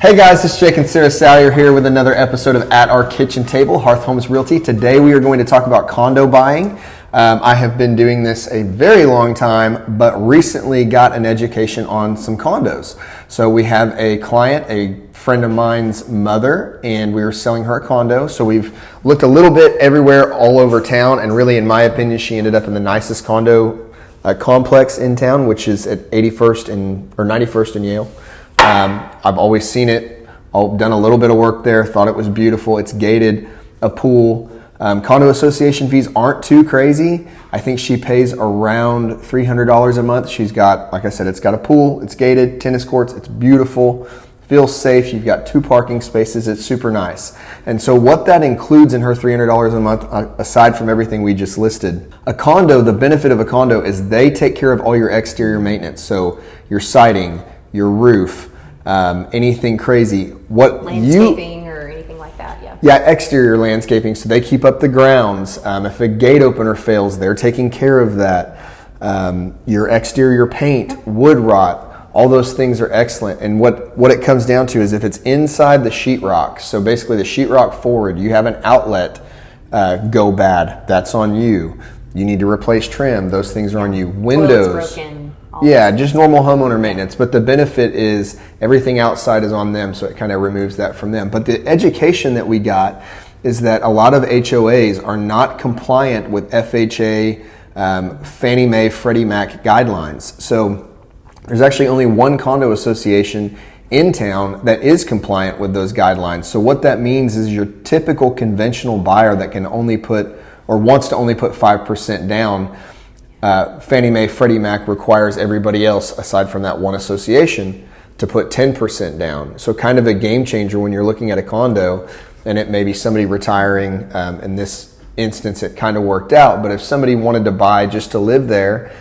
Hey guys, this is Jake and Sarah Salyer here with another episode of At Our Kitchen Table, Hearth Homes Realty. Today we are going to talk about condo buying. I have been doing this a very long time, but recently got an education on some condos. So we have a client, a friend of mine's mother, and we were selling her a condo. So we've looked a little bit everywhere all over town, and really, in my opinion, she ended up in the nicest condo complex in town, which is at 91st and Yale. I've always seen it. I've done a little bit of work there, thought it was beautiful. It's gated, a pool. Condo association fees aren't too crazy. I think she pays around $300 a month. She's got, like I said, it's got a pool, it's gated, tennis courts, it's beautiful, feels safe. You've got 2 parking spaces. It's super nice. And so what that includes in her $300 a month, aside from everything we just listed, a condo, the benefit of a condo is they take care of all your exterior maintenance. So your siding, your roof, anything crazy. Landscaping or anything like that, yeah. Yeah, exterior landscaping. So they keep up the grounds. If a gate opener fails, they're taking care of that. Your exterior paint, wood rot, all those things are excellent. And what it comes down to is if it's inside the sheetrock, so basically the sheetrock forward, you have an outlet go bad, that's on you. You need to replace trim, those things are on you. Windows. Broken. Yeah, just normal homeowner maintenance. But the benefit is everything outside is on them, so it kind of removes that from them. But the education that we got is that a lot of HOAs are not compliant with FHA, Fannie Mae, Freddie Mac guidelines. So there's actually only one condo association in town that is compliant with those guidelines. So what that means is your typical conventional buyer that can only put or wants to only put 5% down, Fannie Mae, Freddie Mac requires everybody else, aside from that one association, to put 10% down. So kind of a game changer when you're looking at a condo, and it may be somebody retiring. In this instance, it kind of worked out. But if somebody wanted to buy just to live there,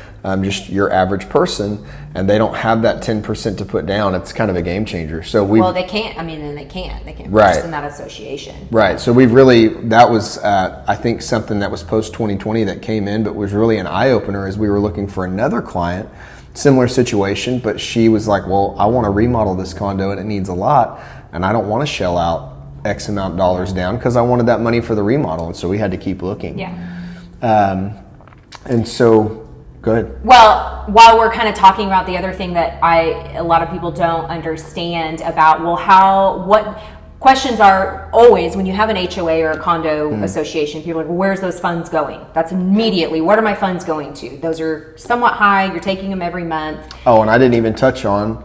just your average person, and they don't have that 10% to put down, it's kind of a game changer. So they can't. I mean, then they can't right. Just in that association. Right. So that was I think something that was post 2020 that came in, but was really an eye opener as we were looking for another client, similar situation, but she was like, well, I want to remodel this condo and it needs a lot, and I don't want to shell out X amount of dollars down because I wanted that money for the remodel, and so we had to keep looking. Yeah. And so. Go ahead. Well, while we're kind of talking about the other thing that a lot of people don't understand about, what questions are always when you have an HOA or a condo association, people are like, well, where's those funds going? That's immediately, what are my funds going to? Those are somewhat high, you're taking them every month. Oh, and I didn't even touch on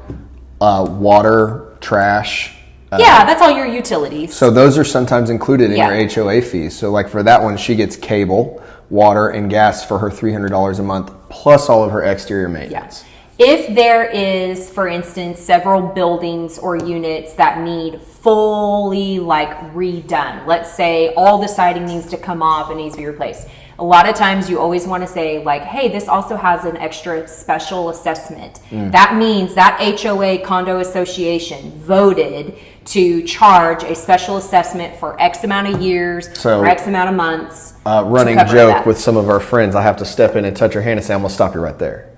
water, trash. Yeah, that's all your utilities. So those are sometimes included in your HOA fees. So like for that one, she gets cable, water, and gas for her $300 a month, plus all of her exterior maintenance. Yeah. If there is, for instance, several buildings or units that need fully redone, let's say all the siding needs to come off and needs to be replaced. A lot of times you always want to say hey, this also has an extra special assessment. That means that HOA condo association voted to charge a special assessment for X amount of years or X amount of months. Running joke with some of our friends, I have to step in and touch her hand and say, I'm going to stop you right there.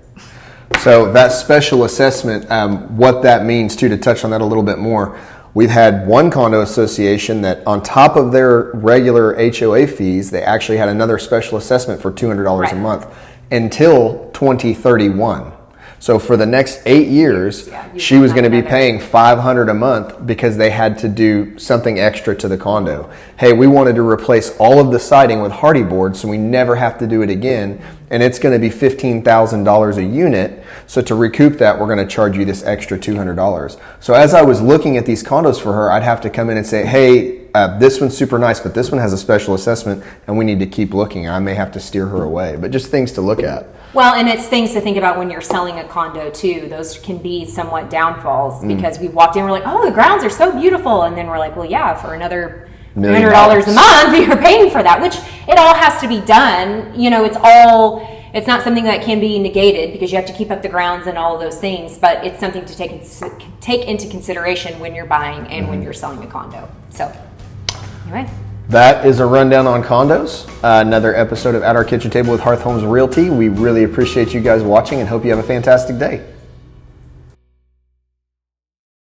So that special assessment, what that means too, to touch on that a little bit more, we've had one condo association that on top of their regular HOA fees, they actually had another special assessment for $200 a month until 2031. So for the next 8 years, she was going to be paying $500 a month because they had to do something extra to the condo. Hey, we wanted to replace all of the siding with hardy board so we never have to do it again. And it's going to be $15,000 a unit. So to recoup that, we're going to charge you this extra $200. So as I was looking at these condos for her, I'd have to come in and say, hey, this one's super nice, but this one has a special assessment and we need to keep looking. I may have to steer her away, but just things to look at. Well, and it's things to think about when you're selling a condo too. Those can be somewhat downfalls because we walked in, we're like, oh, the grounds are so beautiful. And then we're like, well, yeah, for another $100 a month, you're paying for that, which it all has to be done. It's not something that can be negated because you have to keep up the grounds and all of those things, but it's something to take into consideration when you're buying and when you're selling a condo. So, anyway. That is a rundown on condos. Another episode of At Our Kitchen Table with Hearth Homes Realty. We really appreciate you guys watching and hope you have a fantastic day.